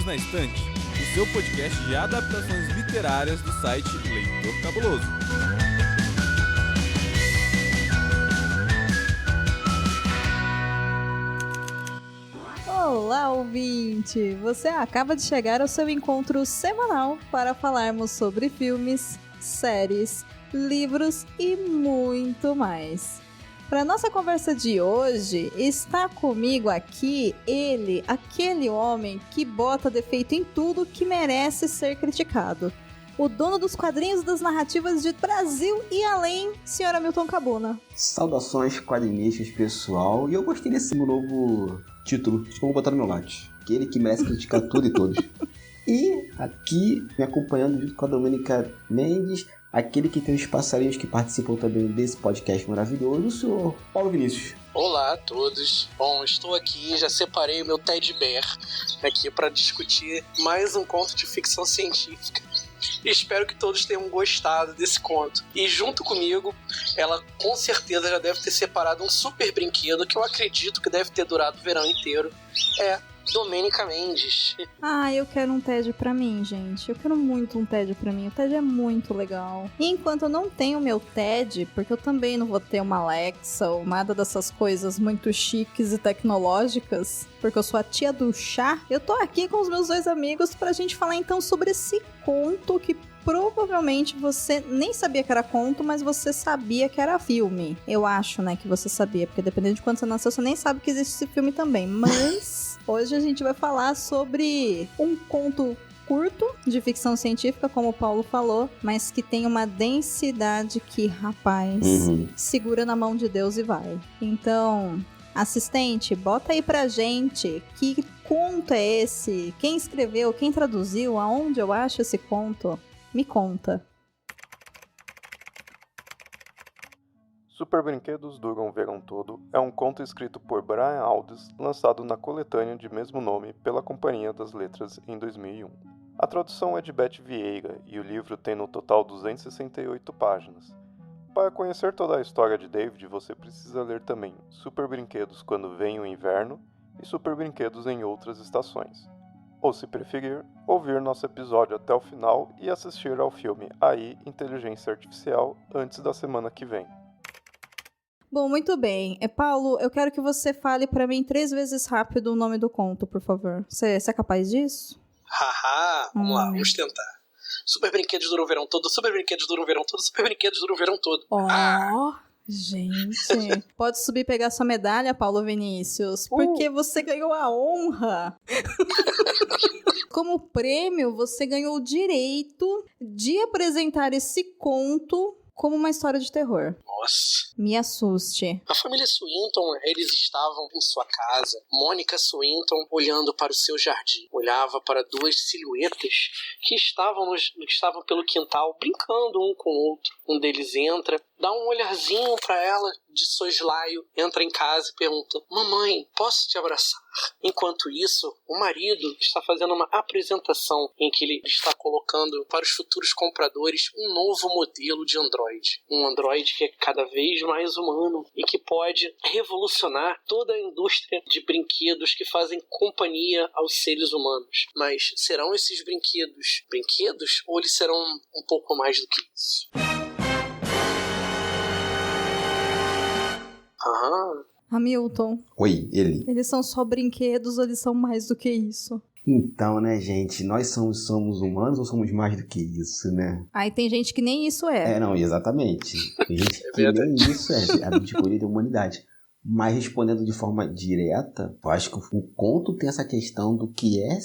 Livros na Estante, o seu podcast de adaptações literárias do site Leitor Cabuloso. Olá, ouvinte! Você acaba de chegar ao seu encontro semanal para falarmos sobre filmes, séries, livros e muito mais. Para nossa conversa de hoje, está comigo aqui ele, aquele homem que bota defeito em tudo que merece ser criticado. O dono dos quadrinhos das narrativas de Brasil e além, Sr. Hamilton Cabuna. Saudações quadrinistas, pessoal. E eu gostei desse novo título, que eu vou botar no meu latte. Aquele que merece criticar tudo e todos. E aqui, me acompanhando junto com a Domênica Mendes, aquele que tem os passarinhos que participam também desse podcast maravilhoso, o senhor Paulo Vinícius. Olá a todos. Bom, estou aqui, já separei o meu Teddy Bear aqui para discutir mais um conto de ficção científica. Espero que todos tenham gostado desse conto. E junto comigo, ela com certeza já deve ter separado um super brinquedo que eu acredito que deve ter durado o verão inteiro. É Domênica Mendes. Eu quero um TED pra mim, gente. Eu quero muito um TED pra mim. O TED é muito legal. E enquanto eu não tenho meu TED, porque eu também não vou ter uma Alexa ou nada dessas coisas muito chiques e tecnológicas, porque eu sou a tia do chá, eu tô aqui com os meus dois amigos pra gente falar então sobre esse conto que provavelmente você nem sabia que era conto, mas você sabia que era filme. Eu acho, né, que você sabia, porque dependendo de quando você nasceu, você nem sabe que existe esse filme também. Mas hoje a gente vai falar sobre um conto curto de ficção científica, como o Paulo falou, mas que tem uma densidade que, rapaz, segura na mão de Deus e vai. Então, assistente, bota aí pra gente que conto é esse? Quem escreveu? Quem traduziu? Aonde eu acho esse conto? Me conta. Super Brinquedos Duram o Verão Todo é um conto escrito por Brian Aldiss, lançado na coletânea de mesmo nome pela Companhia das Letras em 2001. A tradução é de Beth Vieira e o livro tem no total 268 páginas. Para conhecer toda a história de David, você precisa ler também Super Brinquedos Quando Vem o Inverno e Super Brinquedos em Outras Estações. Ou, se preferir, ouvir nosso episódio até o final e assistir ao filme AI, Inteligência Artificial, antes da semana que vem. Bom, muito bem. Paulo, eu quero que você fale pra mim 3 vezes rápido o nome do conto, por favor. Você é capaz disso? Haha, vamos lá, vamos tentar. Super Brinquedos Duram o Verão Todo, Super Brinquedos Duram o Verão Todo, Super Brinquedos Duram o Verão Todo. Gente, pode subir e pegar sua medalha, Paulo Vinícius, porque você ganhou a honra. Como prêmio, você ganhou o direito de apresentar esse conto como uma história de terror. Nossa. Me assuste. A família Swinton, eles estavam em sua casa. Mônica Swinton olhando para o seu jardim. Olhava para 2 silhuetas que estavam pelo quintal, brincando um com o outro. Um deles entra, dá um olharzinho para ela de soslaio, entra em casa e pergunta: "Mamãe, posso te abraçar?" Enquanto isso, o marido está fazendo uma apresentação em que ele está colocando para os futuros compradores um novo modelo de Android. Um Android que é cada vez mais humano e que pode revolucionar toda a indústria de brinquedos que fazem companhia aos seres humanos. Mas serão esses brinquedos ou eles serão um pouco mais do que isso? Hamilton. Oi, ele. Eles são só brinquedos ou eles são mais do que isso? Então, né, gente, nós somos humanos ou somos mais do que isso, né? Aí tem gente que nem isso é. Não, exatamente. Tem gente que nem isso é, a categoria da humanidade. Mas respondendo de forma direta, eu acho que o conto tem essa questão do que é...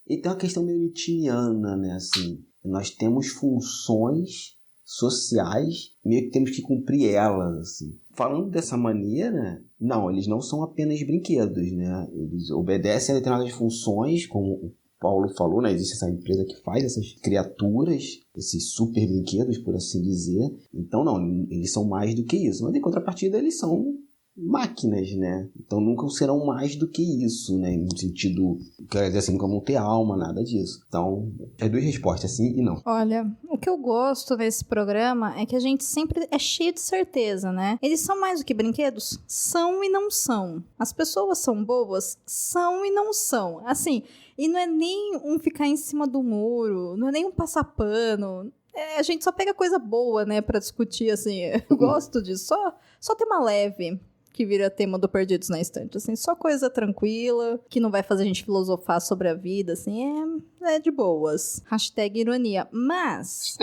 E tem uma questão meio nietzschiana, né, assim. Nós temos funções sociais, meio que temos que cumprir elas, assim. Falando dessa maneira, não, eles não são apenas brinquedos, né? Eles obedecem a determinadas funções, como o Paulo falou, né? Existe essa empresa que faz essas criaturas, esses super brinquedos, por assim dizer. Então, não, eles são mais do que isso. Mas, em contrapartida, eles são máquinas, né? Então nunca serão mais do que isso, né? No sentido, quer dizer assim, nunca vão ter alma, nada disso. Então, é 2 respostas, sim e não. Olha, o que eu gosto nesse programa é que a gente sempre é cheio de certeza, né? Eles são mais do que brinquedos? São e não são. As pessoas são boas? São e não são. Assim, e não é nem um ficar em cima do muro, não é nem um passar pano. A gente só pega coisa boa, né, pra discutir, assim. Eu gosto disso. Só tema leve, que vira tema do Perdidos na Estante, assim. Só coisa tranquila, que não vai fazer a gente filosofar sobre a vida, assim. É de boas. Hashtag ironia. Mas...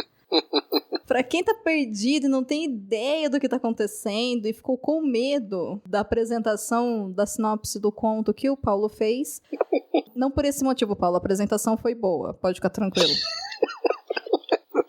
pra quem tá perdido e não tem ideia do que tá acontecendo e ficou com medo da apresentação da sinopse do conto que o Paulo fez, não por esse motivo, Paulo, a apresentação foi boa, pode ficar tranquilo.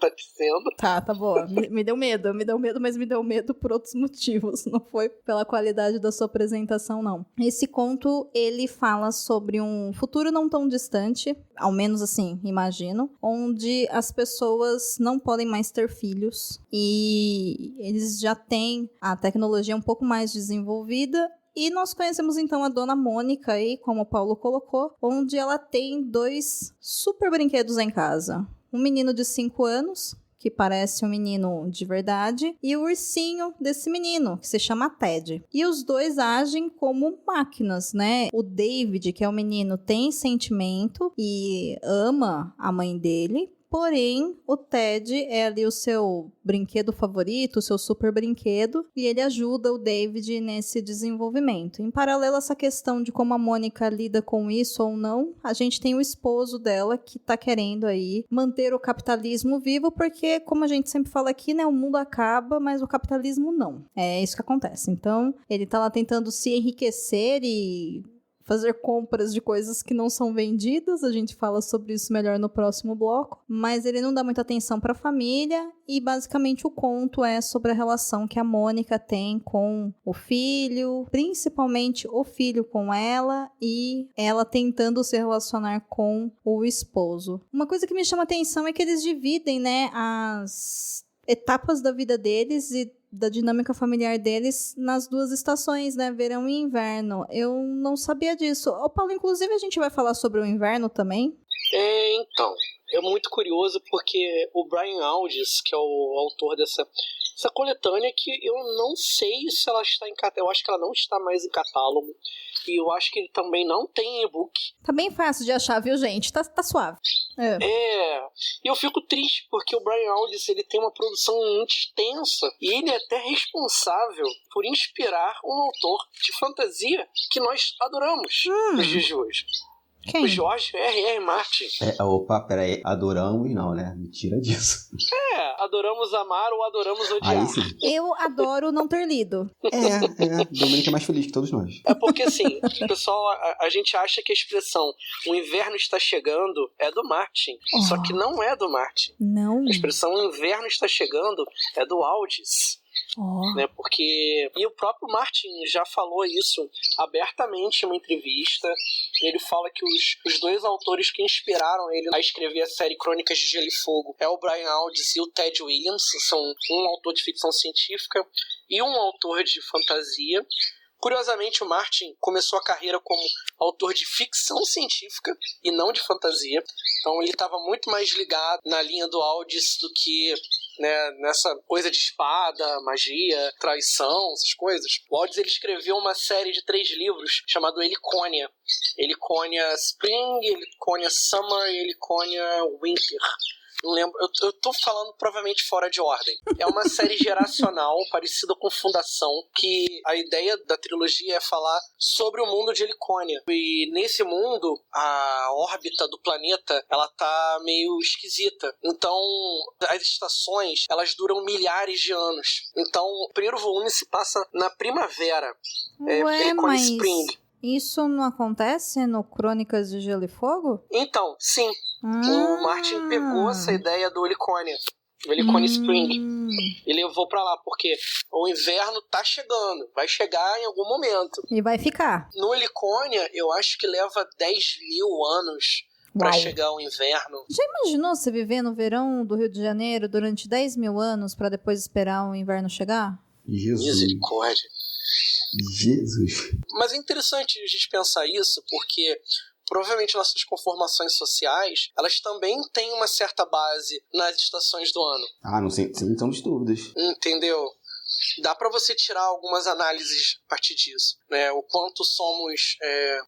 Tá dizendo? Tá boa. Me deu medo, mas me deu medo por outros motivos. Não foi pela qualidade da sua apresentação, não. Esse conto, ele fala sobre um futuro não tão distante, ao menos assim, imagino, onde as pessoas não podem mais ter filhos e eles já têm a tecnologia um pouco mais desenvolvida. E nós conhecemos então a Dona Mônica aí, como o Paulo colocou, onde ela tem 2 super brinquedos em casa. Um menino de 5 anos, que parece um menino de verdade, e o ursinho desse menino, que se chama Ted. E os 2 agem como máquinas, né? O David, que é o menino, tem sentimento e ama a mãe dele. Porém, o Ted é ali o seu brinquedo favorito, o seu super brinquedo, e ele ajuda o David nesse desenvolvimento. Em paralelo a essa questão de como a Mônica lida com isso ou não, a gente tem o esposo dela que tá querendo aí manter o capitalismo vivo, porque, como a gente sempre fala aqui, né, o mundo acaba, mas o capitalismo não. É isso que acontece. Então, ele tá lá tentando se enriquecer e fazer compras de coisas que não são vendidas, a gente fala sobre isso melhor no próximo bloco, mas ele não dá muita atenção para a família e basicamente o conto é sobre a relação que a Mônica tem com o filho, principalmente o filho com ela e ela tentando se relacionar com o esposo. Uma coisa que me chama atenção é que eles dividem, né, as etapas da vida deles e da dinâmica familiar deles nas 2 estações, né? Verão e inverno. Eu não sabia disso. Ô, Paulo, inclusive a gente vai falar sobre o inverno também? Então, é muito curioso porque o Brian Aldiss, que é o autor dessa coletânea, que eu não sei se ela está em catálogo, eu acho que ela não está mais em catálogo, e eu acho que ele também não tem e-book. Tá bem fácil de achar, viu, gente? Tá suave. E eu fico triste porque o Brian Aldiss, ele tem uma produção muito extensa e ele é até responsável por inspirar um autor de fantasia que nós adoramos nos dias de hoje. Quem? O George R.R. Martin. Opa, peraí, adoramos não, né? Mentira disso. Adoramos amar ou adoramos odiar. Aí sim. Eu adoro não ter lido. Domênica é mais feliz que todos nós. É porque assim, pessoal, a gente acha que a expressão o inverno está chegando é do Martin. Só que não é do Martin. Não. A expressão o inverno está chegando é do Aldiss. Né, porque e o próprio Martin já falou isso abertamente em uma entrevista. Ele fala que os 2 autores que inspiraram ele a escrever a série Crônicas de Gelo e Fogo é o Brian Aldiss e o Ted Williams. São um autor de ficção científica e um autor de fantasia. Curiosamente, o Martin começou a carreira como autor de ficção científica e não de fantasia. Então ele estava muito mais ligado na linha do Aldiss do que, né, nessa coisa de espada, magia, traição, essas coisas. O Aldiss, ele escreveu uma série de 3 livros chamado Heliconia. Heliconia Spring, Heliconia Summer e Heliconia Winter. Não lembro, eu tô falando provavelmente fora de ordem. É uma série geracional parecida com Fundação, que a ideia da trilogia é falar sobre o mundo de Heliconia. E nesse mundo, a órbita do planeta, ela tá meio esquisita. Então, as estações, elas duram milhares de anos. Então, o primeiro volume se passa na primavera. Heliconia Spring. Isso não acontece no Crônicas de Gelo e Fogo? Então, sim. O Martin pegou essa ideia do Heliconia, o Heliconia Spring, e levou pra lá, porque o inverno tá chegando, vai chegar em algum momento. E vai ficar. No Heliconia, eu acho que leva 10.000 anos pra chegar o inverno. Já imaginou você viver no verão do Rio de Janeiro durante 10.000 anos pra depois esperar o inverno chegar? Jesus. Misericórdia. Jesus. Mas é interessante a gente pensar isso, porque provavelmente nossas conformações sociais, elas também têm uma certa base nas estações do ano. Ah, não sei, sem sombra de dúvidas. Entendeu? Dá pra você tirar algumas análises a partir disso, né? O quanto somos,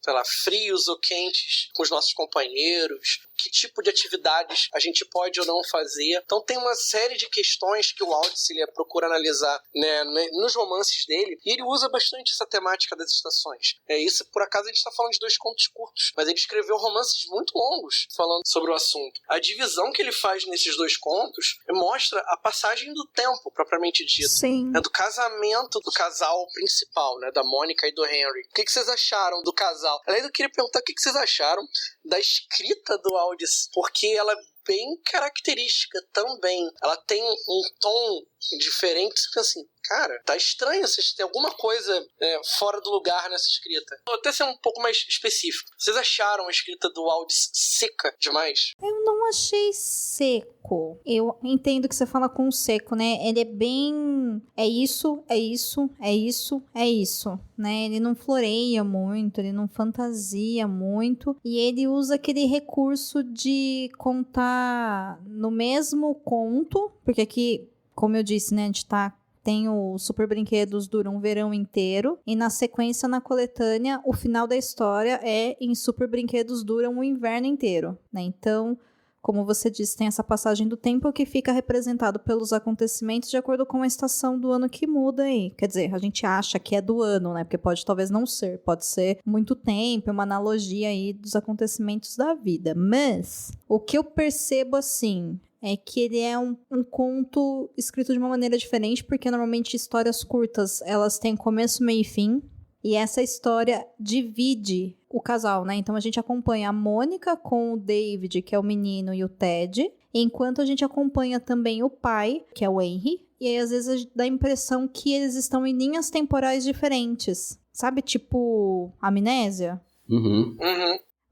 sei lá, frios ou quentes com os nossos companheiros, que tipo de atividades a gente pode ou não fazer. Então tem uma série de questões que o Aldous procura analisar, né, nos romances dele, e ele usa bastante essa temática das estações. Isso, por acaso, a gente está falando de 2 contos curtos, mas ele escreveu romances muito longos falando sobre o assunto. A divisão que ele faz nesses 2 contos mostra a passagem do tempo, propriamente dito. Sim. Do casamento do casal principal, né, da Mônica e do Henry. O que vocês acharam do casal? Aliás, eu queria perguntar o que vocês acharam da escrita do Aldous, porque ela é bem característica também. Ela tem um tom diferente. Você pensa assim, cara, tá estranho, vocês têm alguma coisa fora do lugar nessa escrita. Vou até ser um pouco mais específico. Vocês acharam a escrita do Aldous seca demais? Eu não achei seco. Eu entendo que você fala com seco, né? Ele é bem... É isso, né? Ele não floreia muito, ele não fantasia muito. E ele usa aquele recurso de contar no mesmo conto, porque aqui, como eu disse, né? A gente tem o Super Brinquedos dura um verão inteiro, e na sequência, na coletânea, o final da história é em Super Brinquedos dura um inverno inteiro, né? Então, como você disse, tem essa passagem do tempo que fica representado pelos acontecimentos de acordo com a estação do ano que muda aí. Quer dizer, a gente acha que é do ano, né? Porque pode talvez não ser, pode ser muito tempo, uma analogia aí dos acontecimentos da vida. Mas, o que eu percebo assim... é que ele é um conto escrito de uma maneira diferente, porque normalmente histórias curtas, elas têm começo, meio e fim, e essa história divide o casal, né? Então a gente acompanha a Mônica com o David, que é o menino, e o Ted, enquanto a gente acompanha também o pai, que é o Henry, e aí às vezes dá a impressão que eles estão em linhas temporais diferentes, sabe? Tipo Amnésia? Uhum.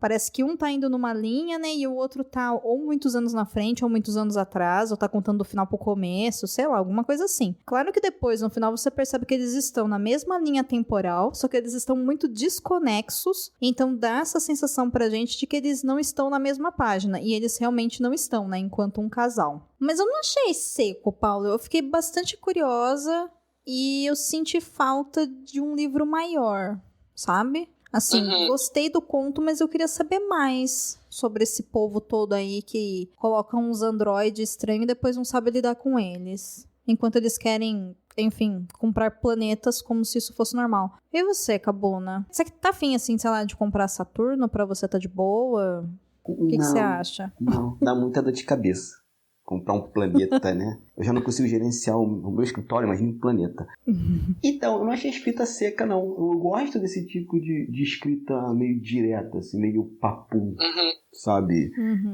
Parece que um tá indo numa linha, né, e o outro tá ou muitos anos na frente, ou muitos anos atrás, ou tá contando do final pro começo, sei lá, alguma coisa assim. Claro que depois, no final, você percebe que eles estão na mesma linha temporal, só que eles estão muito desconexos, então dá essa sensação pra gente de que eles não estão na mesma página, e eles realmente não estão, né, enquanto um casal. Mas eu não achei seco, Paulo, eu fiquei bastante curiosa, e eu senti falta de um livro maior, sabe? Assim, gostei do conto, mas eu queria saber mais sobre esse povo todo aí que coloca uns androides estranhos e depois não sabe lidar com eles. Enquanto eles querem, enfim, comprar planetas como se isso fosse normal. E você, Cabuna? Você tá afim, assim, sei lá, de comprar Saturno pra você tá de boa? O que você acha? Não, dá muita dor de cabeça. Comprar um planeta, né? Eu já não consigo gerenciar o meu escritório, imagina um planeta. Então, eu não achei a escrita seca, não. Eu gosto desse tipo de escrita meio direta, assim, meio papum, sabe?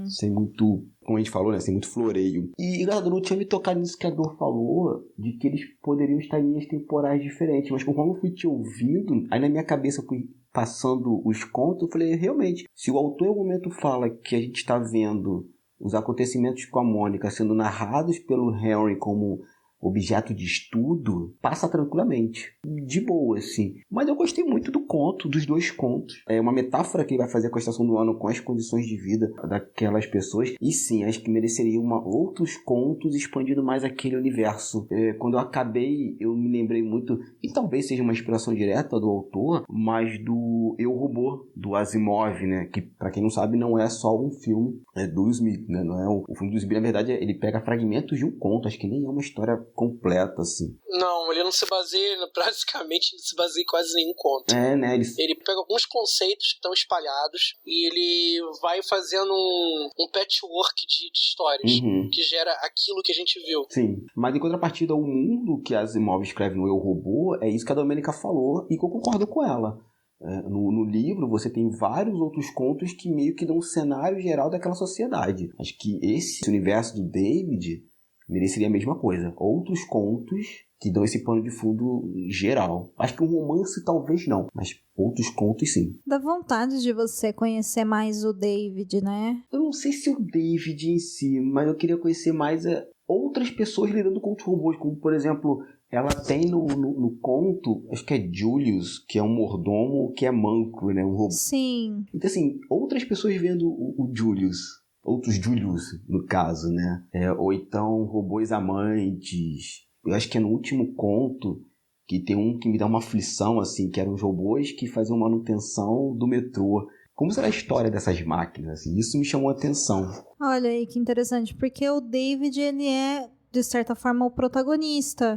Sem muito, como a gente falou, né? Sem muito floreio. E, engraçado, eu não tinha me tocado nisso que a Dor falou, de que eles poderiam estar em linhas temporais diferentes. Mas conforme eu fui te ouvindo, aí na minha cabeça eu fui passando os contos, eu falei, realmente, se o autor em algum momento fala que a gente está vendo os acontecimentos com a Mônica sendo narrados pelo Henry como objeto de estudo, passa tranquilamente. De boa, assim. Mas eu gostei muito do conto, dos 2 contos. É uma metáfora que ele vai fazer com a estação do ano, com as condições de vida daquelas pessoas. E sim, acho que mereceria outros contos expandindo mais aquele universo. Quando eu acabei, eu me lembrei muito, e talvez seja uma inspiração direta do autor, mas do Eu, Robô, do Asimov, né? Que, pra quem não sabe, não é só um filme do Smith, né? Não é o filme do Smith, na verdade, ele pega fragmentos de um conto. Acho que nem é uma história completa, assim. Não, ele não se baseia, praticamente não se baseia em quase nenhum conto. Né? Ele pega alguns conceitos que estão espalhados e ele vai fazendo um patchwork de histórias que gera aquilo que a gente viu. Sim, mas em contrapartida, o mundo que Asimov escreve no Eu, Robô, é isso que a Domênica falou e que eu concordo com ela. No livro você tem vários outros contos que meio que dão um cenário geral daquela sociedade. Acho que esse universo do David mereceria a mesma coisa. Outros contos que dão esse pano de fundo geral. Acho que um romance talvez não, mas outros contos sim. Dá vontade de você conhecer mais o David, né? Eu não sei se o David em si, mas eu queria conhecer mais outras pessoas lidando com os robôs, como por exemplo ela tem no conto, acho que é Julius, que é um mordomo, que é manco, né? Um robô. Sim. Então, assim, outras pessoas vendo o Julius, outros Julius, no caso, né? Ou então robôs amantes. Eu acho que é no último conto que tem um que me dá uma aflição, assim, que eram os robôs que faziam manutenção do metrô. Como será a história dessas máquinas? Assim? Isso me chamou a atenção. Olha aí que interessante, porque o David, ele é, de certa forma, o protagonista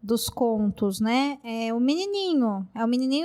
dos contos, né? É o menininho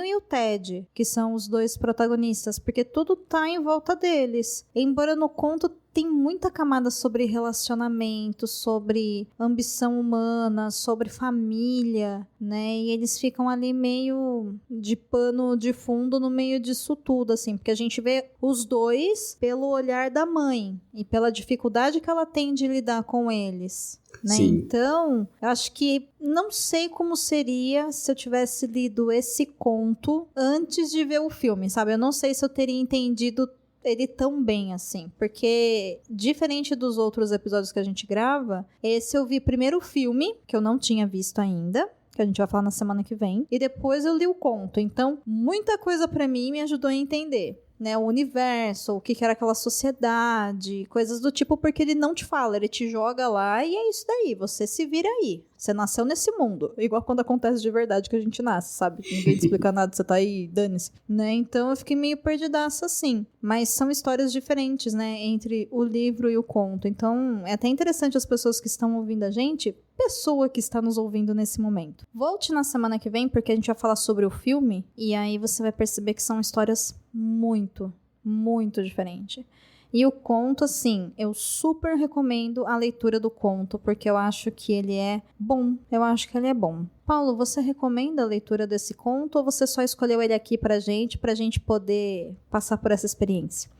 e o Ted, que são os dois protagonistas, porque tudo tá em volta deles. Embora no conto tem muita camada sobre relacionamento, sobre ambição humana, sobre família, né? E eles ficam ali meio de pano de fundo no meio disso tudo, assim, porque a gente vê os dois pelo olhar da mãe e pela dificuldade que ela tem de lidar com eles. Né? Então, eu acho que não sei como seria se eu tivesse lido esse conto antes de ver o filme, sabe? Eu não sei se eu teria entendido ele tão bem assim, porque diferente dos outros episódios que a gente grava, esse eu vi primeiro o filme, que eu não tinha visto ainda, que a gente vai falar na semana que vem, e depois eu li o conto. Então, muita coisa pra mim me ajudou a entender, né, o universo, o que era aquela sociedade, coisas do tipo, porque ele não te fala, ele te joga lá e é isso daí, você se vira aí. Você nasceu nesse mundo, igual quando acontece de verdade que a gente nasce, sabe? Ninguém te explica nada, você tá aí, dane-se, né? Então eu fiquei meio perdidaça assim. Mas são histórias diferentes, né? Entre o livro e o conto. Então é até interessante as pessoas que estão ouvindo a gente, pessoa que está nos ouvindo nesse momento. Volte na semana que vem, porque a gente vai falar sobre o filme, e aí você vai perceber que são histórias muito, muito diferentes. E o conto, assim, eu super recomendo a leitura do conto, porque eu acho que ele é bom. Eu acho que ele é bom. Paulo, você recomenda a leitura desse conto ou você só escolheu ele aqui pra gente poder passar por essa experiência?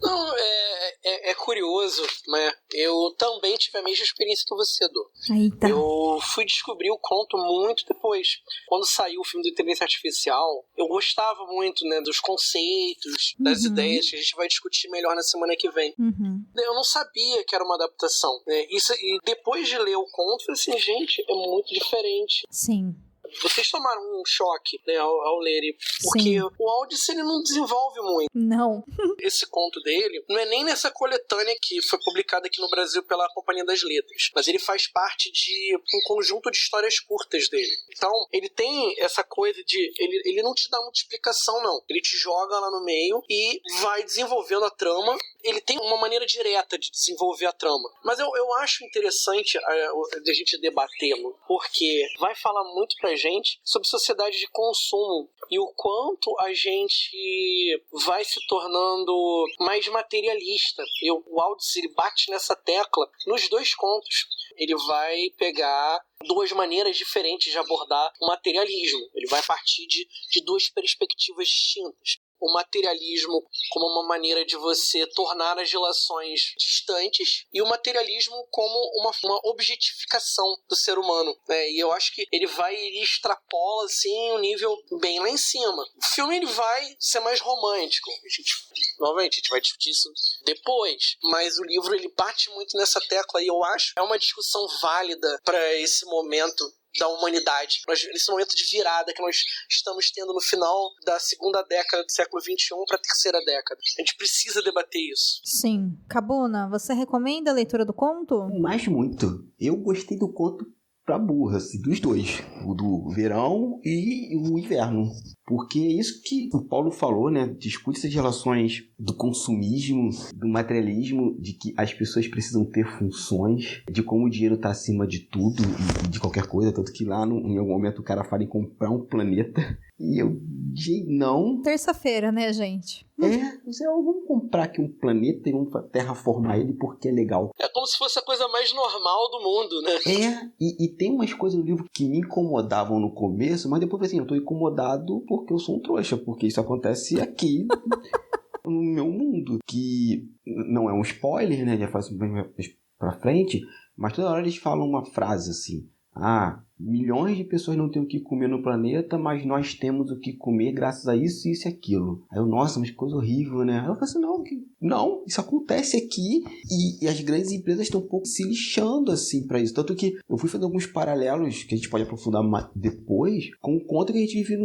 Não, é curioso, né? Eu também tive a mesma experiência que você, Dô. Eita. Eu fui descobrir o conto muito depois. Quando saiu o filme do Inteligência Artificial, eu gostava muito, né, dos conceitos, das ideias que a gente vai discutir melhor na semana que vem. Eu não sabia que era uma adaptação, né? E depois de ler o conto, eu falei assim, gente, é muito diferente. Sim. Vocês tomaram um choque, né, ao lerem, porque Sim. o Aldous, ele não desenvolve muito. Não. Esse conto dele não é nem nessa coletânea que foi publicada aqui no Brasil pela Companhia das Letras, mas ele faz parte de um conjunto de histórias curtas dele. Então, ele tem essa coisa de... Ele não te dá muita explicação, não. Ele te joga lá no meio e vai desenvolvendo a trama. Ele tem uma maneira direta de desenvolver a trama. Mas eu acho interessante a gente debatê-lo, porque vai falar muito pra gente sobre sociedade de consumo e o quanto a gente vai se tornando mais materialista. O Aldous, ele bate nessa tecla nos dois contos. Ele vai pegar duas maneiras diferentes de abordar o materialismo. Ele vai partir de duas perspectivas distintas. O materialismo como uma maneira de você tornar as relações distantes e o materialismo como uma objetificação do ser humano, né? E eu acho que ele extrapola assim um nível bem lá em cima. O filme ele vai ser mais romântico. Novamente, a gente vai discutir isso depois, mas o livro ele bate muito nessa tecla e eu acho que é uma discussão válida para esse momento da humanidade, nesse momento de virada que nós estamos tendo no final da segunda década do século XXI para a terceira década. A gente precisa debater isso. Sim. Cabuna, você recomenda a leitura do conto? Mas muito. Eu gostei do conto pra burra, assim, dos dois. O do verão e o inverno. Porque é isso que o Paulo falou, né? Discute essas relações do consumismo, do materialismo, de que as pessoas precisam ter funções, de como o dinheiro tá acima de tudo e de qualquer coisa. Tanto que lá, em algum momento, o cara fala em comprar um planeta. E eu disse, não. Terça-feira, né, gente? Vamos comprar aqui um planeta e vamos terraformar ele porque é legal. É como se fosse a coisa mais normal do mundo, né? E tem umas coisas no livro que me incomodavam no começo, mas depois assim, eu tô incomodado porque eu sou um trouxa, porque isso acontece aqui no meu mundo. Que não é um spoiler, né? Já faz bem pra frente, mas toda hora eles falam uma frase assim. Milhões de pessoas não têm o que comer no planeta, mas nós temos o que comer graças a isso, isso e aquilo. Aí eu, nossa, mas que coisa horrível, né? Aí eu falei assim, não, isso acontece aqui e as grandes empresas estão um pouco se lixando, assim, pra isso. Tanto que eu fui fazer alguns paralelos, que a gente pode aprofundar depois, com o conto que a gente vive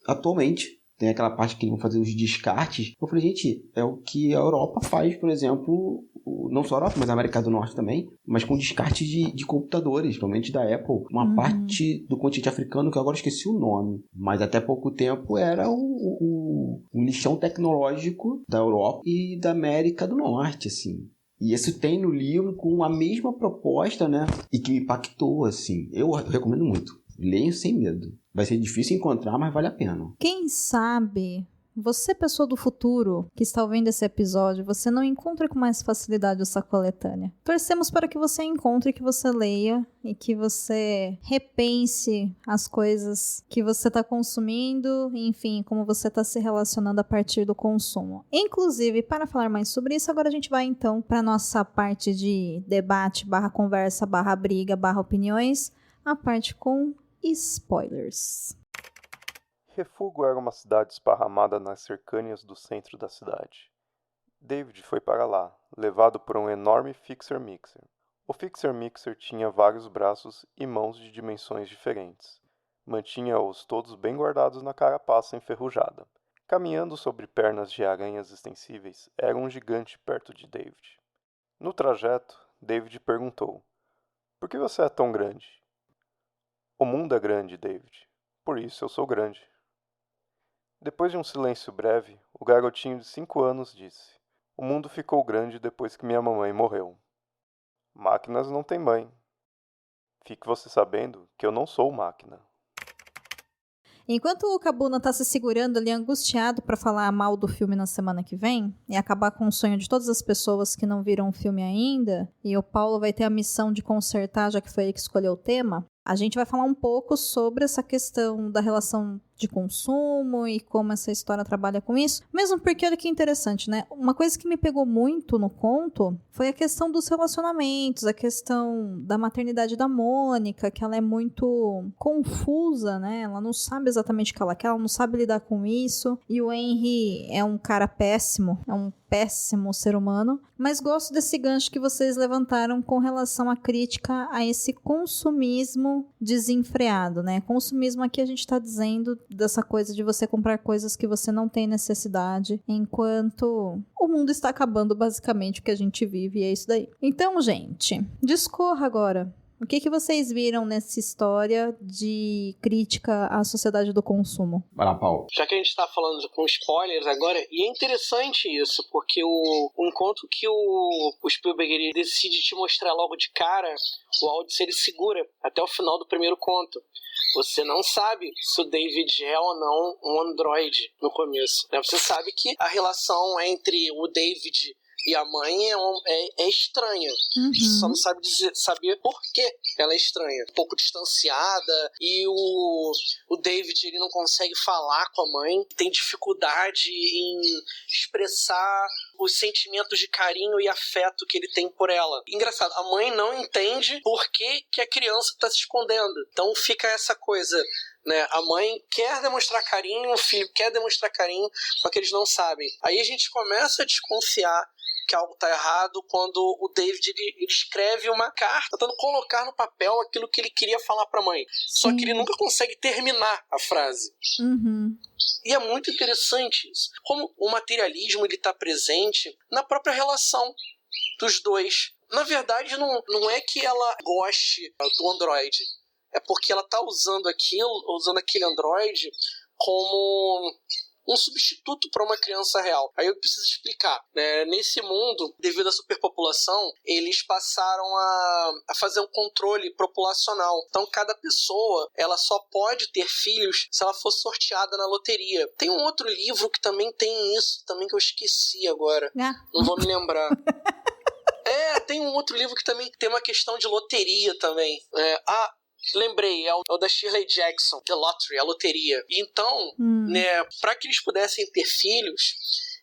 atualmente. Tem aquela parte que eles vão fazer os descartes. Eu falei, gente, é o que a Europa faz, por exemplo, não só a Europa, mas a América do Norte também, mas com descarte de computadores, principalmente da Apple. Uma parte do continente africano, que eu agora esqueci o nome, mas até pouco tempo era um lixão tecnológico da Europa e da América do Norte, assim. E isso tem no livro com a mesma proposta, né? E que me impactou, assim. Eu recomendo muito. Leiam sem medo. Vai ser difícil encontrar, mas vale a pena. Quem sabe, você, pessoa do futuro, que está ouvindo esse episódio, você não encontra com mais facilidade essa coletânea. Torcemos para que você encontre, que você leia e que você repense as coisas que você está consumindo, enfim, como você está se relacionando a partir do consumo. Inclusive, para falar mais sobre isso, agora a gente vai então para a nossa parte de debate, /conversa, /briga, /opiniões, a parte com spoilers. Refúgio era uma cidade esparramada nas cercanias do centro da cidade. David foi para lá, levado por um enorme fixer-mixer. O fixer-mixer tinha vários braços e mãos de dimensões diferentes. Mantinha-os todos bem guardados na carapaça enferrujada. Caminhando sobre pernas de aranhas extensíveis, era um gigante perto de David. No trajeto, David perguntou: "Por que você é tão grande?" "O mundo é grande, David. Por isso eu sou grande." Depois de um silêncio breve, o garotinho de 5 anos disse: "O mundo ficou grande depois que minha mamãe morreu. Máquinas não têm mãe. Fique você sabendo que eu não sou máquina." Enquanto o Cabuna tá se segurando ali angustiado pra falar mal do filme na semana que vem e acabar com o sonho de todas as pessoas que não viram o filme ainda, e o Paulo vai ter a missão de consertar, já que foi ele que escolheu o tema, a gente vai falar um pouco sobre essa questão da relação de consumo e como essa história trabalha com isso. Mesmo porque, olha que interessante, né? Uma coisa que me pegou muito no conto foi a questão dos relacionamentos, a questão da maternidade da Mônica, que ela é muito confusa, né? Ela não sabe exatamente o que ela quer, ela não sabe lidar com isso. E o Henry é um cara péssimo, é um péssimo ser humano. Mas gosto desse gancho que vocês levantaram com relação à crítica a esse consumismo desenfreado, né? Consumismo aqui a gente tá dizendo dessa coisa de você comprar coisas que você não tem necessidade, enquanto o mundo está acabando basicamente o que a gente vive, e é isso daí. Então, gente, discorra agora. O que vocês viram nessa história de crítica à sociedade do consumo? Vai lá, Paulo. Já que a gente tá falando com spoilers agora, e é interessante isso, porque o encontro que o Spielberg ele decide te mostrar logo de cara, o Aldous ele segura até o final do primeiro conto. Você não sabe se o David é ou não um androide no começo. Você sabe que a relação entre o David e a mãe é estranha. Você só não sabe saber por que ela é estranha. Um pouco distanciada, e o David ele não consegue falar com a mãe, tem dificuldade em expressar os sentimentos de carinho e afeto que ele tem por ela. Engraçado, a mãe não entende por que a criança está se escondendo. Então fica essa coisa, né? A mãe quer demonstrar carinho, o filho quer demonstrar carinho, só que eles não sabem. Aí a gente começa a desconfiar que algo está errado quando o David ele escreve uma carta tentando colocar no papel aquilo que ele queria falar para a mãe. Só que ele nunca consegue terminar a frase. E é muito interessante isso. Como o materialismo está presente na própria relação dos dois. Na verdade, não é que ela goste do androide. É porque ela está usando aquele androide como um substituto para uma criança real. Aí eu preciso explicar, né? Nesse mundo, devido à superpopulação, eles passaram a fazer um controle populacional. Então, cada pessoa, ela só pode ter filhos se ela for sorteada na loteria. Tem um outro livro que também tem isso, também que eu esqueci agora. Não vou me lembrar. Tem um outro livro que também tem uma questão de loteria também. Lembrei, é o da Shirley Jackson, The Lottery, a loteria. Então, né, para que eles pudessem ter filhos,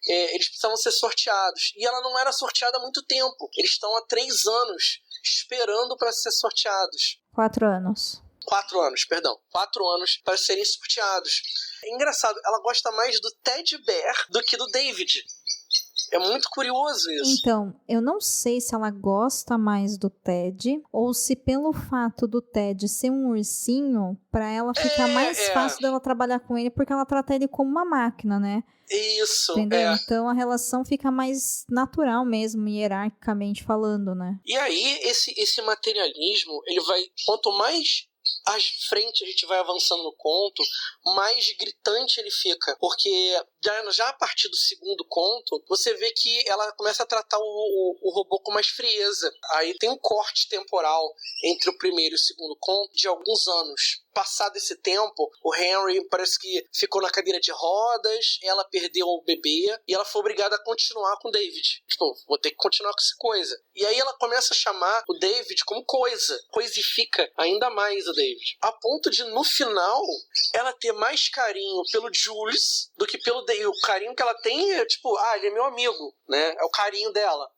eles precisavam ser sorteados. E ela não era sorteada há muito tempo. Eles estão há 3 anos esperando para ser sorteados. 4 anos. 4 anos, perdão. 4 anos para serem sorteados. É engraçado, ela gosta mais do Teddy Bear do que do David. É muito curioso isso. Então, eu não sei se ela gosta mais do Ted ou se pelo fato do Ted ser um ursinho, pra ela ficar mais fácil dela trabalhar com ele, porque ela trata ele como uma máquina, né? Isso, entendeu? Então a relação fica mais natural mesmo, hierarquicamente falando, né? E aí, esse materialismo, ele vai... Quanto mais à frente a gente vai avançando no conto, mais gritante ele fica. Porque já a partir do segundo conto, você vê que ela começa a tratar o robô com mais frieza. Aí tem um corte temporal entre o primeiro e o segundo conto de alguns anos. Passado esse tempo, o Henry parece que ficou na cadeira de rodas, ela perdeu o bebê e ela foi obrigada a continuar com o David. Tipo, vou ter que continuar com essa coisa. E aí ela começa a chamar o David como coisa. Coisifica ainda mais o David. A ponto de, no final, ela ter mais carinho pelo Jules do que pelo David. O carinho que ela tem é tipo, ele é meu amigo, né? É o carinho dela.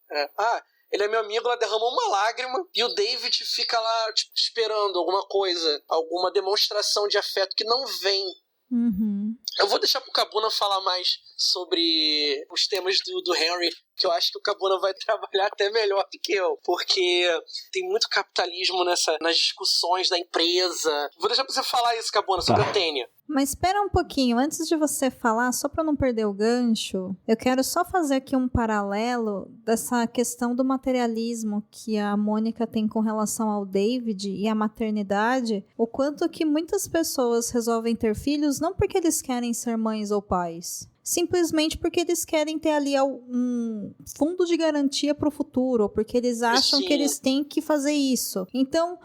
Ele é meu amigo, ela derrama uma lágrima e o David fica lá, tipo, esperando alguma coisa, alguma demonstração de afeto que não vem. Uhum. Eu vou deixar pro Cabuna falar mais sobre os temas do Henry, que eu acho que o Cabuna vai trabalhar até melhor do que eu, porque tem muito capitalismo nas discussões da empresa. Vou deixar pra você falar isso, Cabuna, sobre a Tênia. Mas espera um pouquinho, antes de você falar, só para não perder o gancho, eu quero só fazer aqui um paralelo dessa questão do materialismo que a Mônica tem com relação ao David e à maternidade, o quanto que muitas pessoas resolvem ter filhos não porque eles querem ser mães ou pais, simplesmente porque eles querem ter ali um fundo de garantia para o futuro, ou porque eles acham que eles têm que fazer isso. Então,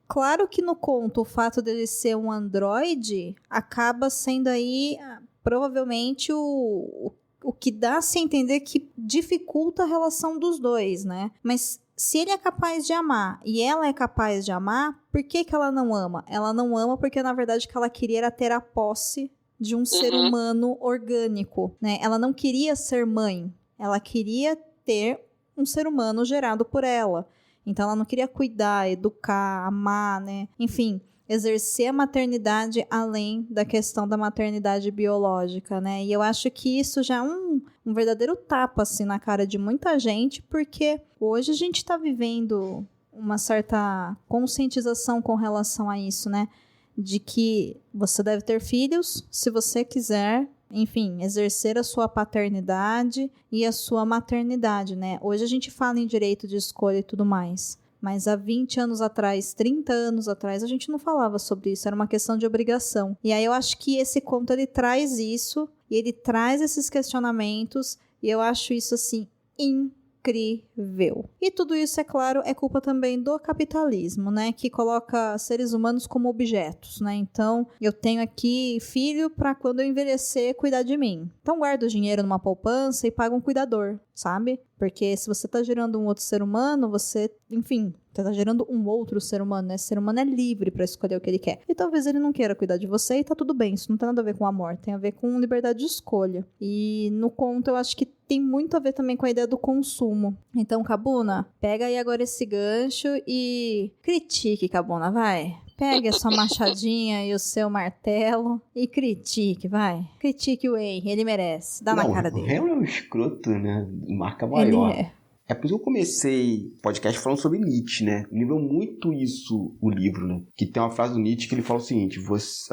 claro que no conto o fato dele ser um androide acaba sendo aí provavelmente o que dá-se a entender que dificulta a relação dos dois, né? Mas se ele é capaz de amar e ela é capaz de amar, por que ela não ama? Ela não ama porque na verdade o que ela queria era ter a posse de um ser humano orgânico, né? Ela não queria ser mãe, ela queria ter um ser humano gerado por ela. Então ela não queria cuidar, educar, amar, né? Enfim, exercer a maternidade além da questão da maternidade biológica, né? E eu acho que isso já é um verdadeiro tapa, assim, na cara de muita gente, porque hoje a gente tá vivendo uma certa conscientização com relação a isso, né? De que você deve ter filhos se você quiser, enfim, exercer a sua paternidade e a sua maternidade, né? Hoje a gente fala em direito de escolha e tudo mais, mas há 20 anos atrás, 30 anos atrás, a gente não falava sobre isso, era uma questão de obrigação. E aí eu acho que esse conto, ele traz isso, e ele traz esses questionamentos, e eu acho isso, assim, incrível. E tudo isso, é claro, é culpa também do capitalismo, né? Que coloca seres humanos como objetos, né? Então, eu tenho aqui filho para quando eu envelhecer cuidar de mim. Então, guarda o dinheiro numa poupança e paga um cuidador, sabe? Porque se você tá gerando um outro ser humano, você, enfim, você tá gerando um outro ser humano, né? Esse ser humano é livre para escolher o que ele quer. E talvez ele não queira cuidar de você e tá tudo bem. Isso não tem nada a ver com amor, tem a ver com liberdade de escolha. E no conto eu acho que tem muito a ver também com a ideia do consumo. Então, Cabuna, pega aí agora esse gancho e critique, Cabuna, vai. Pegue a sua machadinha e o seu martelo e critique, vai. Critique o Henry, ele merece. Dá na cara dele. O Henry é um escroto, né? Marca maior. Ele é. É por isso que eu comecei o podcast falando sobre Nietzsche, né? Lembra muito isso, o livro, né? Que tem uma frase do Nietzsche que ele fala o seguinte: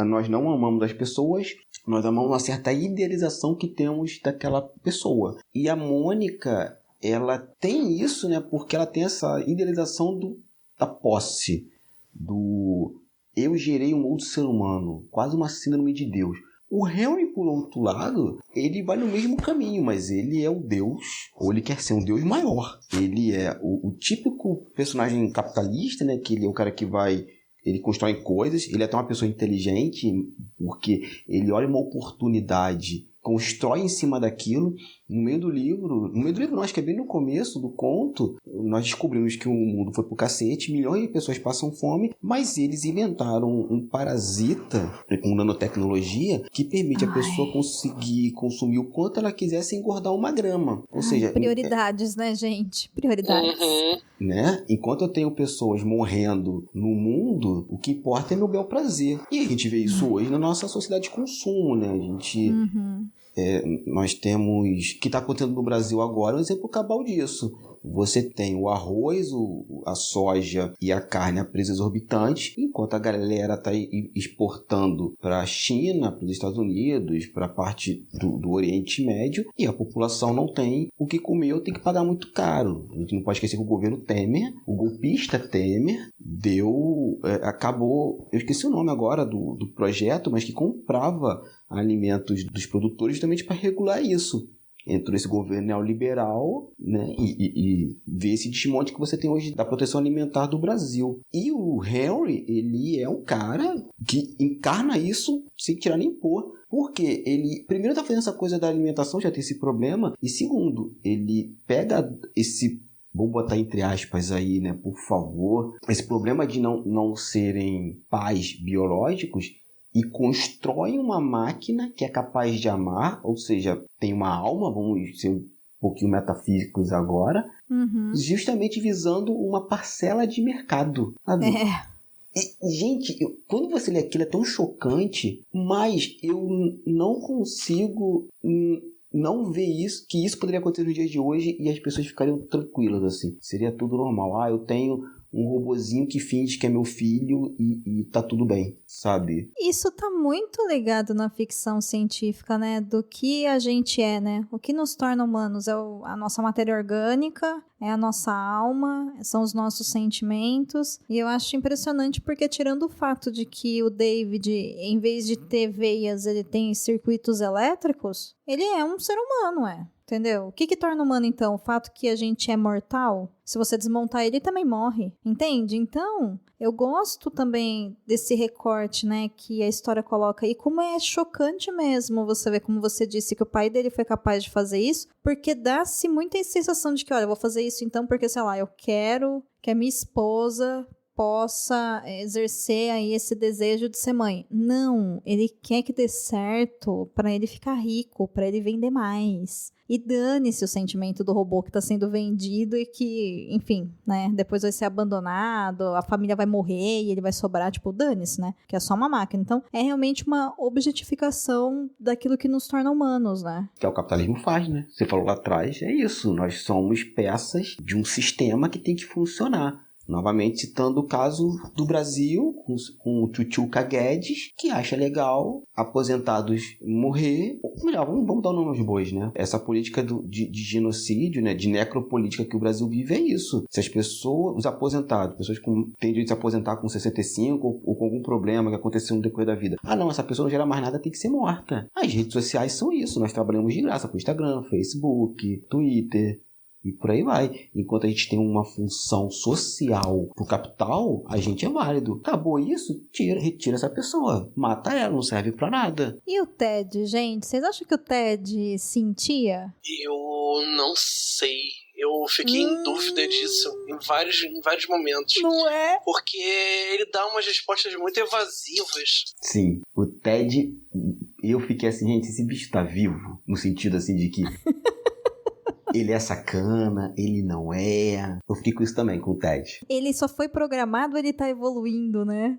nós não amamos as pessoas, nós amamos uma certa idealização que temos daquela pessoa. E a Mônica, ela tem isso, né? Porque ela tem essa idealização da posse, do eu gerei um outro ser humano, quase uma síndrome de Deus. O Henry, por outro lado, ele vai no mesmo caminho, mas ele é o Deus, ou ele quer ser um Deus maior. Ele é o típico personagem capitalista, né? Que ele é o cara que ele constrói coisas, ele é até uma pessoa inteligente, porque ele olha uma oportunidade constrói em cima daquilo. No meio do livro não, acho que é bem no começo do conto, nós descobrimos que o mundo foi pro cacete, milhões de pessoas passam fome, mas eles inventaram um parasita com nanotecnologia que permite a pessoa conseguir consumir o quanto ela quiser sem engordar uma grama. Ou seja... Prioridades, né, gente? Prioridades. Né? Enquanto eu tenho pessoas morrendo no mundo, o que importa é meu bel prazer. E a gente vê isso hoje na nossa sociedade de consumo, né? A gente... nós temos... O que está acontecendo no Brasil agora é um exemplo cabal disso. Você tem o arroz, a soja e a carne a preços exorbitantes, enquanto a galera está exportando para a China, para os Estados Unidos, para a parte do Oriente Médio, e a população não tem o que comer ou tem que pagar muito caro. A gente não pode esquecer que o governo Temer, o golpista Temer, acabou, eu esqueci o nome agora do projeto, mas que comprava alimentos dos produtores justamente para regular isso. Entrou esse governo neoliberal, né, e vê esse desmonte que você tem hoje da proteção alimentar do Brasil. E o Henry, ele é um cara que encarna isso sem tirar nem pôr. Porque ele, primeiro, tá fazendo essa coisa da alimentação, já tem esse problema, e segundo, ele pega esse... Vamos botar entre aspas aí, né, por favor, esse problema de não serem pais biológicos e constrói uma máquina que é capaz de amar, ou seja, tem uma alma, vamos ser um pouquinho metafísicos agora, justamente visando uma parcela de mercado, sabe? E, gente, quando você lê aquilo é tão chocante, mas eu não consigo... não ver isso, que isso poderia acontecer nos dias de hoje e as pessoas ficariam tranquilas, assim. Seria tudo normal. Eu tenho um robozinho que finge que é meu filho e tá tudo bem, sabe? Isso tá muito ligado na ficção científica, né? Do que a gente é, né? O que nos torna humanos é a nossa matéria orgânica, é a nossa alma, são os nossos sentimentos. E eu acho impressionante porque, tirando o fato de que o David, em vez de ter veias, ele tem circuitos elétricos, ele é um ser humano, entendeu? O que torna humano, então? O fato que a gente é mortal? Se você desmontar ele também morre, entende? Então, eu gosto também desse recorte, né, que a história coloca. E como é chocante mesmo você ver, como você disse, que o pai dele foi capaz de fazer isso, porque dá-se muita sensação de que, olha, eu vou fazer isso então porque, sei lá, eu quero que a minha esposa possa exercer aí esse desejo de ser mãe. Não, ele quer que dê certo para ele ficar rico, para ele vender mais. E dane-se o sentimento do robô que está sendo vendido e que, enfim, né, depois vai ser abandonado, a família vai morrer e ele vai sobrar, tipo, dane-se, né, que é só uma máquina. Então, é realmente uma objetificação daquilo que nos torna humanos, né. Que é o capitalismo faz, né? Você falou lá atrás, é isso, nós somos peças de um sistema que tem que funcionar. Novamente citando o caso do Brasil com o Tchutchuca Guedes, que acha legal aposentados morrer. Melhor, vamos dar o nome aos bois, né? Essa política de genocídio, né? De necropolítica que o Brasil vive é isso. Se as pessoas, os aposentados, pessoas que têm direito de se aposentar com 65 ou com algum problema que aconteceu no decorrer da vida. Ah, não, essa pessoa não gera mais nada, tem que ser morta. As redes sociais são isso. Nós trabalhamos de graça com Instagram, Facebook, Twitter... E por aí vai. Enquanto a gente tem uma função social pro capital, a gente é válido. Acabou isso? Retira essa pessoa. Mata ela, não serve pra nada. E o Ted, gente? Vocês acham que o Ted sentia? Eu não sei. Eu fiquei em dúvida disso em vários momentos. Não é? Porque ele dá umas respostas muito evasivas. Sim. O Ted... Eu fiquei assim, gente, esse bicho tá vivo? No sentido assim de que... Ele é sacana, ele não é. Eu fiquei com isso também, com o Ted. Ele só foi programado, ele tá evoluindo, né?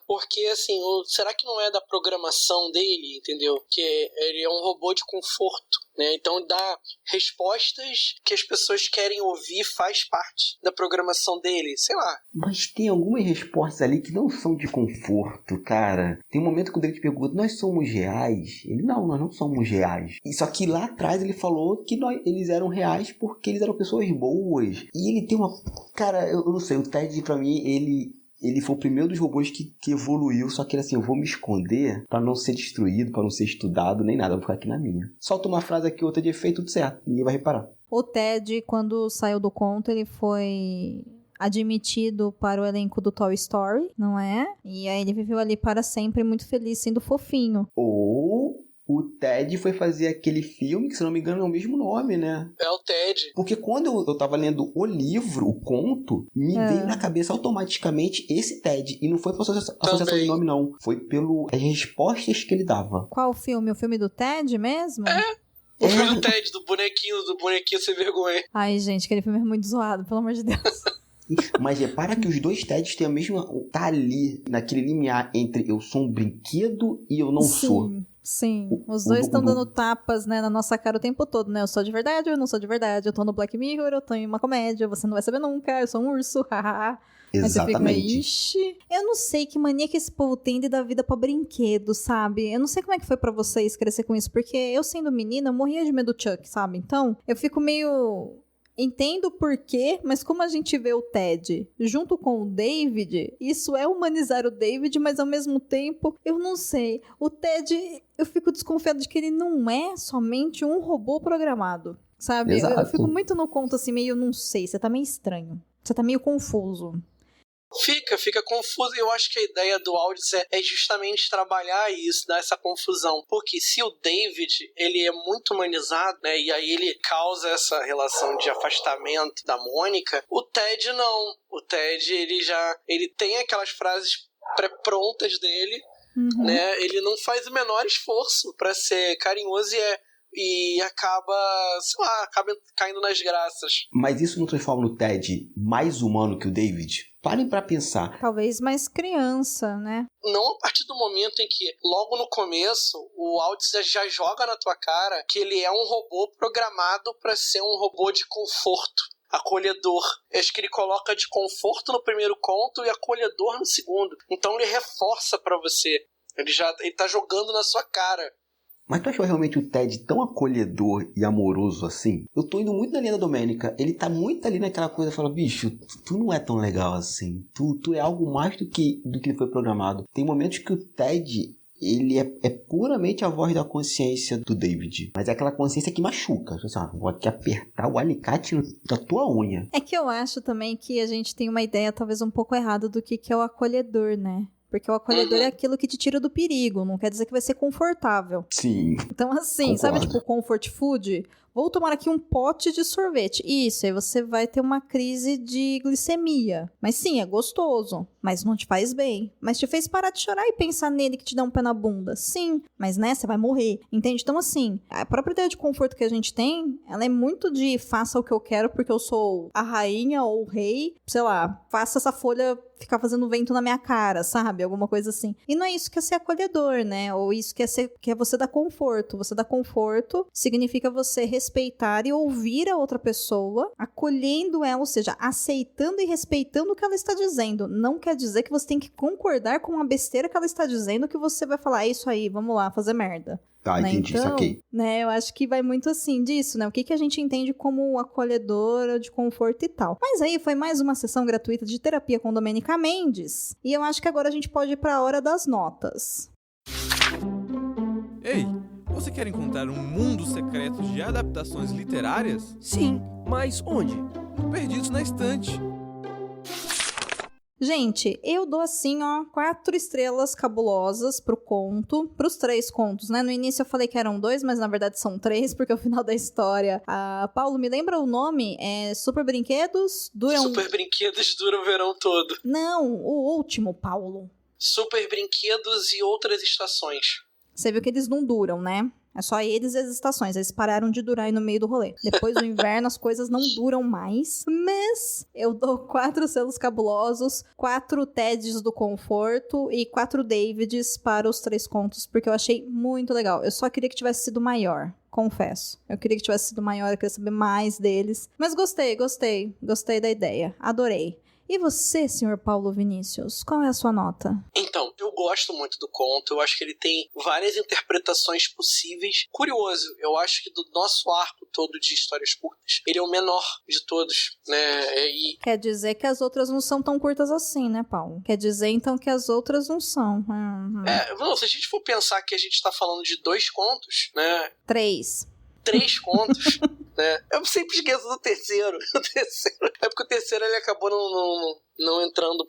Porque assim, será que não é da programação dele, entendeu? Que ele é um robô de conforto, né? Então dá respostas que as pessoas querem ouvir, faz parte da programação dele, sei lá. Mas tem algumas respostas ali que não são de conforto, cara. Tem um momento que o David pergunta, nós somos reais? Ele, não, nós não somos reais. E só que lá atrás ele falou que eles eram reais porque eles eram pessoas boas. E ele tem uma... Cara, eu não sei, o Ted pra mim, ele foi o primeiro dos robôs que evoluiu, só que ele assim, eu vou me esconder pra não ser destruído, pra não ser estudado, nem nada, eu vou ficar aqui na minha. Solta uma frase aqui, outra de efeito, tudo certo, ninguém vai reparar. O Ted, quando saiu do conto, ele foi admitido para o elenco do Toy Story, não é? E aí ele viveu ali para sempre muito feliz, sendo fofinho. Ou o Ted foi fazer aquele filme, que se não me engano é o mesmo nome, né? É o Ted. Porque quando eu tava lendo o livro, o conto, me veio na cabeça automaticamente esse Ted. E não foi por associação de nome, não. Foi pelas respostas que ele dava. Qual filme? O filme do Ted mesmo? O filme do Ted, do bonequinho sem vergonha. Ai, gente, aquele filme é muito zoado, pelo amor de Deus. Mas repara que os dois Teds têm a mesma... Tá ali, naquele limiar entre eu sou um brinquedo e eu não sou. Sim, os dois estão dando tapas, né, na nossa cara o tempo todo, né? Eu sou de verdade, eu não sou de verdade. Eu tô no Black Mirror, eu tô em uma comédia, você não vai saber nunca, eu sou um urso, hahaha. Exatamente. Aí você fica, ixi, eu não sei que mania que esse povo tem de dar vida pra brinquedo, sabe? Eu não sei como é que foi pra vocês crescer com isso, porque eu sendo menina, eu morria de medo do Chuck, sabe? Então, eu fico meio... Entendo o porquê, mas como a gente vê o Ted junto com o David, isso é humanizar o David, mas ao mesmo tempo, eu não sei. O Ted, eu fico desconfiado de que ele não é somente um robô programado, sabe? Eu fico muito no conto assim, meio, não sei, você tá meio estranho. Você tá meio confuso. Fica confuso. Eu acho que a ideia do Aldis é justamente trabalhar isso, dar essa confusão. Porque se o David, ele é muito humanizado, né, e aí ele causa essa relação de afastamento da Mônica, o Ted não. O Ted, ele tem aquelas frases pré-prontas dele, né, ele não faz o menor esforço pra ser carinhoso e acaba caindo nas graças. Mas isso não transforma o Ted mais humano que o David? Parem pra pensar. Talvez mais criança, né? Não a partir do momento em que, logo no começo, o Aldis já joga na tua cara que ele é um robô programado pra ser um robô de conforto, acolhedor. Acho que ele coloca de conforto no primeiro conto e acolhedor no segundo. Então ele reforça pra você. Ele tá jogando na sua cara. Mas tu achou realmente o Ted tão acolhedor e amoroso assim? Eu tô indo muito na linha da Domênica. Ele tá muito ali naquela coisa, fala, bicho, tu não é tão legal assim. Tu é algo mais do que ele foi programado. Tem momentos que o Ted, ele é puramente a voz da consciência do David. Mas é aquela consciência que machuca. Assim, vou aqui apertar o alicate da tua unha. É que eu acho também que a gente tem uma ideia talvez um pouco errada do que é o acolhedor, né? Porque o acolhedor é aquilo que te tira do perigo, não quer dizer que vai ser confortável. Sim. Então, assim, Concordo. sabe, tipo, comfort food? Vou tomar aqui um pote de sorvete. Isso, aí você vai ter uma crise de glicemia. Mas sim, é gostoso, mas não te faz bem. Mas te fez parar de chorar e pensar nele que te dá um pé na bunda. Sim, mas né, você vai morrer. Entende? Então, assim, a própria ideia de conforto que a gente tem, ela é muito de faça o que eu quero porque eu sou a rainha ou o rei. Sei lá, faça essa folha ficar fazendo vento na minha cara, sabe? Alguma coisa assim. E não é isso que é ser acolhedor, né? Ou isso que é você dar conforto. Você dar conforto significa você respeitar e ouvir a outra pessoa, acolhendo ela, ou seja, aceitando e respeitando o que ela está dizendo. Não quer dizer que você tem que concordar com a besteira que ela está dizendo, que você vai falar, é isso aí, vamos lá, fazer merda. Tá, né? entendi, Então, saquei. né, eu acho que vai muito assim disso, né? O que a gente entende como acolhedor, de conforto e tal. Mas aí foi mais uma sessão gratuita de terapia com Domênica Mendes. E eu acho que agora a gente pode ir pra hora das notas. Ei, você quer encontrar um mundo secreto de adaptações literárias? Sim, mas onde? Perdidos na Estante. Gente, eu dou assim, ó, 4 estrelas cabulosas pro conto, pros 3 contos, né? No início eu falei que eram 2, mas na verdade são 3, porque o final da história... Paulo, me lembra o nome? É Super Brinquedos? Super Brinquedos dura o verão todo. Não, o último, Paulo. Super Brinquedos e Outras Estações. Você viu que eles não duram, né? É só eles e as estações. Eles pararam de durar aí no meio do rolê. Depois do inverno, as coisas não duram mais. Mas eu dou 4 selos cabulosos, 4 Teds do conforto e 4 Davids para os 3 contos, porque eu achei muito legal. Eu só queria que tivesse sido maior. Confesso. Eu queria que tivesse sido maior, eu queria saber mais deles. Mas gostei da ideia. Adorei. E você, senhor Paulo Vinícius, qual é a sua nota? Então, eu gosto muito do conto, eu acho que ele tem várias interpretações possíveis. Curioso, eu acho que do nosso arco todo de histórias curtas, ele é o menor de todos, né? Quer dizer que as outras não são tão curtas assim, né, Paulo? Quer dizer, então, que as outras não são. Se a gente for pensar que a gente tá falando de 2 contos, né? 3 3 contos, né? Eu sempre esqueço do terceiro. É porque o terceiro ele acabou não entrando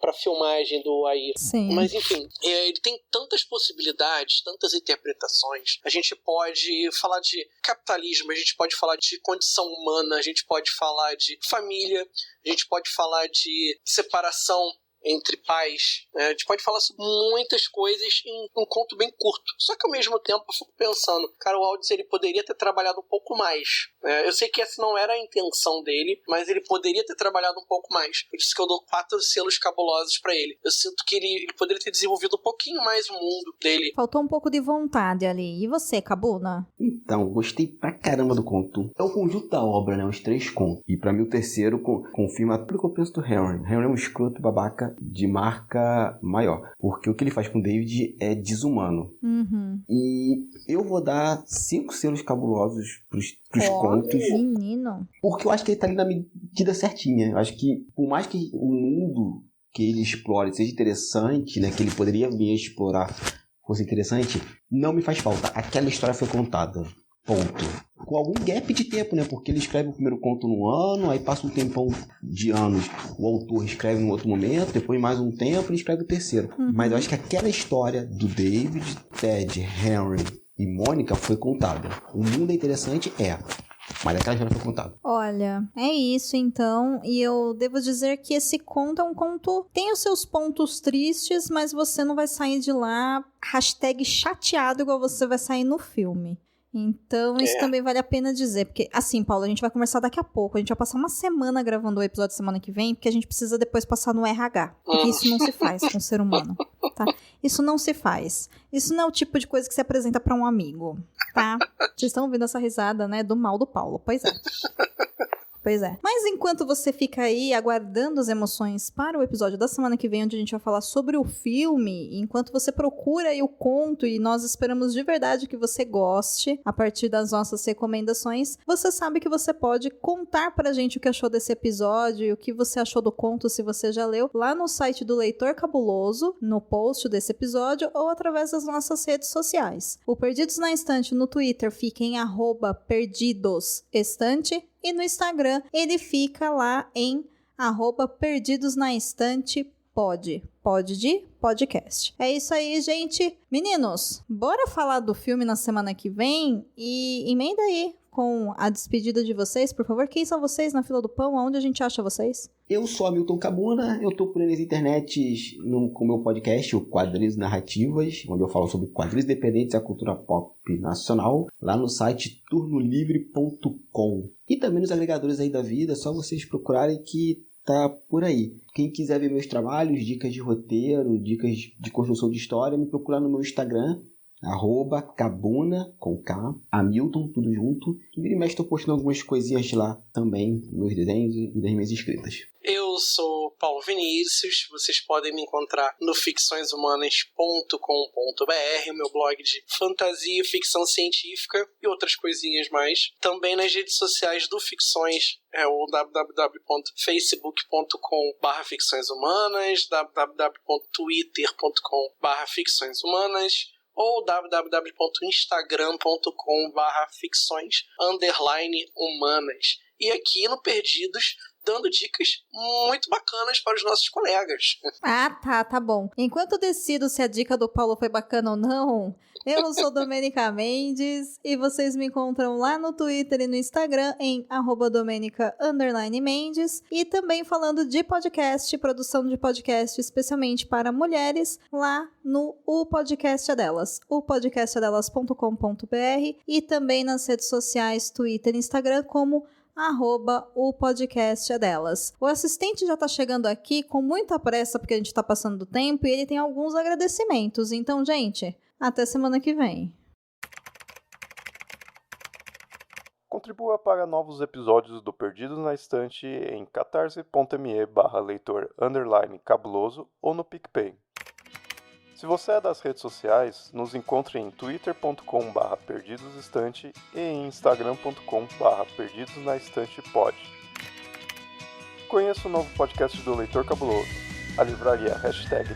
pra filmagem do Air. Sim. Mas enfim, ele tem tantas possibilidades, tantas interpretações. A gente pode falar de capitalismo, a gente pode falar de condição humana, a gente pode falar de família, a gente pode falar de separação entre pais, a gente pode falar sobre muitas coisas em um conto bem curto. Só que ao mesmo tempo eu fico pensando, cara, o Aldiss ele poderia ter trabalhado um pouco mais. Eu sei que essa não era a intenção dele, mas ele poderia ter trabalhado um pouco mais. Por isso que eu dou 4 selos cabulosos pra ele. Eu sinto que ele poderia ter desenvolvido um pouquinho mais o mundo dele. Faltou um pouco de vontade ali. E você, Cabuna? Então, gostei pra caramba do conto. É o conjunto da obra, né? Os 3 contos. E pra mim o terceiro confirma tudo que eu penso do Henry. Henry é um escroto babaca de marca maior. Porque o que ele faz com o David é desumano. Uhum. E eu vou dar 5 selos cabulosos pros contos. Menino. Porque eu acho que ele tá ali na medida certinha. Eu acho que, por mais que o mundo que ele explore seja interessante, né? Que ele poderia vir explorar fosse interessante, não me faz falta. Aquela história foi contada. Ponto. Com algum gap de tempo, né? Porque ele escreve o primeiro conto num ano, aí passa um tempão de anos, o autor escreve em outro momento, depois mais um tempo ele escreve o terceiro. Uhum. Mas eu acho que aquela história do David, Ted, Henry e Mônica foi contada. O mundo é interessante, mas aquela história foi contada. Olha, é isso então, e eu devo dizer que esse conto é um conto, tem os seus pontos tristes, mas você não vai sair de lá #chateado igual você vai sair no filme. Então, isso também vale a pena dizer, porque, assim, Paulo, a gente vai conversar daqui a pouco, a gente vai passar uma semana gravando o episódio semana que vem, porque a gente precisa depois passar no RH, porque isso não se faz com o ser humano, tá? Isso não se faz. Isso não é o tipo de coisa que se apresenta pra um amigo, tá? Vocês estão ouvindo essa risada, né, do mal do Paulo, pois é. Pois é. Mas enquanto você fica aí aguardando as emoções para o episódio da semana que vem, onde a gente vai falar sobre o filme, enquanto você procura aí o conto e nós esperamos de verdade que você goste a partir das nossas recomendações, você sabe que você pode contar pra gente o que achou desse episódio e o que você achou do conto, se você já leu, lá no site do Leitor Cabuloso, no post desse episódio ou através das nossas redes sociais. O Perdidos na Estante no Twitter fica em @perdidosestante. E no Instagram, ele fica lá em @perdidosnaestantepod. Pod de podcast. É isso aí, gente. Meninos, bora falar do filme na semana que vem e emenda aí com a despedida de vocês, por favor. Quem são vocês na fila do pão? Aonde a gente acha vocês? Eu sou Hamilton Cabuna, eu tô por aí nas internets com o meu podcast, o Quadrinhos Narrativas, onde eu falo sobre quadrinhos independentes e a cultura pop nacional, lá no site turnolivre.com. E também nos agregadores aí da vida, é só vocês procurarem que tá por aí. Quem quiser ver meus trabalhos, dicas de roteiro, dicas de construção de história, me procurar no meu Instagram, @cabuna, com K, Hamilton, tudo junto. E vira e mexe, tô postando algumas coisinhas lá também, meus desenhos e das minhas escritas. Eu sou Paulo Vinícius, vocês podem me encontrar no ficçõeshumanas.com.br, o meu blog de fantasia, ficção científica e outras coisinhas mais. Também nas redes sociais do Ficções, é o www.facebook.com/ficçõeshumanas, www.twitter.com/ficçõeshumanas ou www.instagram.com/ficções_humanas. E aqui no Perdidos, dando dicas muito bacanas para os nossos colegas. Ah, tá bom. Enquanto eu decido se a dica do Paulo foi bacana ou não, eu sou Domênica Mendes e vocês me encontram lá no Twitter e no Instagram em @Domenica_Mendes e também falando de podcast, produção de podcast especialmente para mulheres, lá no O Podcast é Delas, opodcastadelas.com.br e também nas redes sociais, Twitter e Instagram como @o podcast é delas. O assistente já tá chegando aqui com muita pressa porque a gente tá passando do tempo e ele tem alguns agradecimentos. Então, gente, até semana que vem. Contribua para novos episódios do Perdidos na Estante em catarse.me/leitor_cabuloso ou no PicPay. Se você é das redes sociais, nos encontre em twitter.com/perdidosestante e em instagram.com/perdidosnaestantepod. Conheça o novo podcast do Leitor Cabuloso. A livraria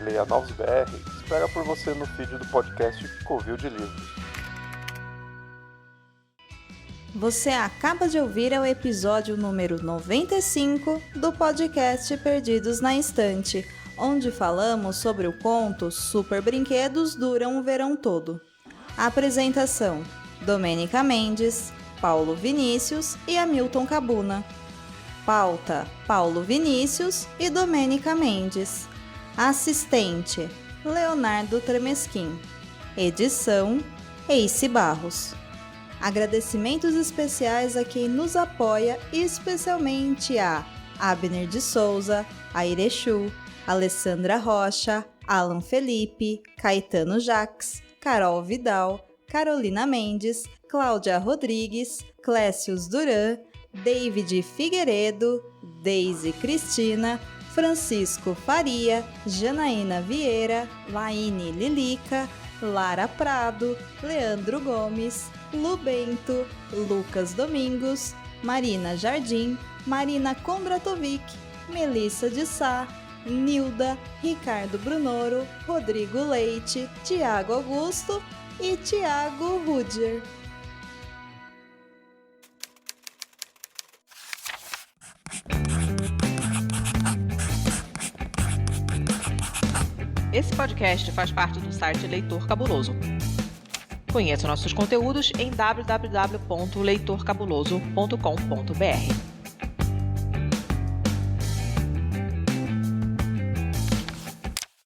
#LeiaNovosBR espera por você no feed do podcast Covil de Livros. Você acaba de ouvir o episódio número 95 do podcast Perdidos na Estante, onde falamos sobre o conto Super Brinquedos Duram o Verão Todo. A apresentação: Domênica Mendes, Paulo Vinícius e Hamilton Cabuna. Pauta: Paulo Vinícius e Domênica Mendes. Assistente: Leonardo Tremesquim. Edição: Ace Barros. Agradecimentos especiais a quem nos apoia, especialmente a Abner de Souza, a Irechu, Alessandra Rocha, Alan Felipe, Caetano Jaques, Carol Vidal, Carolina Mendes, Cláudia Rodrigues, Clécius Duran, David Figueiredo, Deise Cristina, Francisco Faria, Janaína Vieira, Laine Lilica, Lara Prado, Leandro Gomes, Lu Bento, Lucas Domingos, Marina Jardim, Marina Kondratovic, Melissa de Sá, Nilda, Ricardo Brunoro, Rodrigo Leite, Tiago Augusto e Tiago Rudier. Esse podcast faz parte do site Leitor Cabuloso. Conheça nossos conteúdos em www.leitorcabuloso.com.br.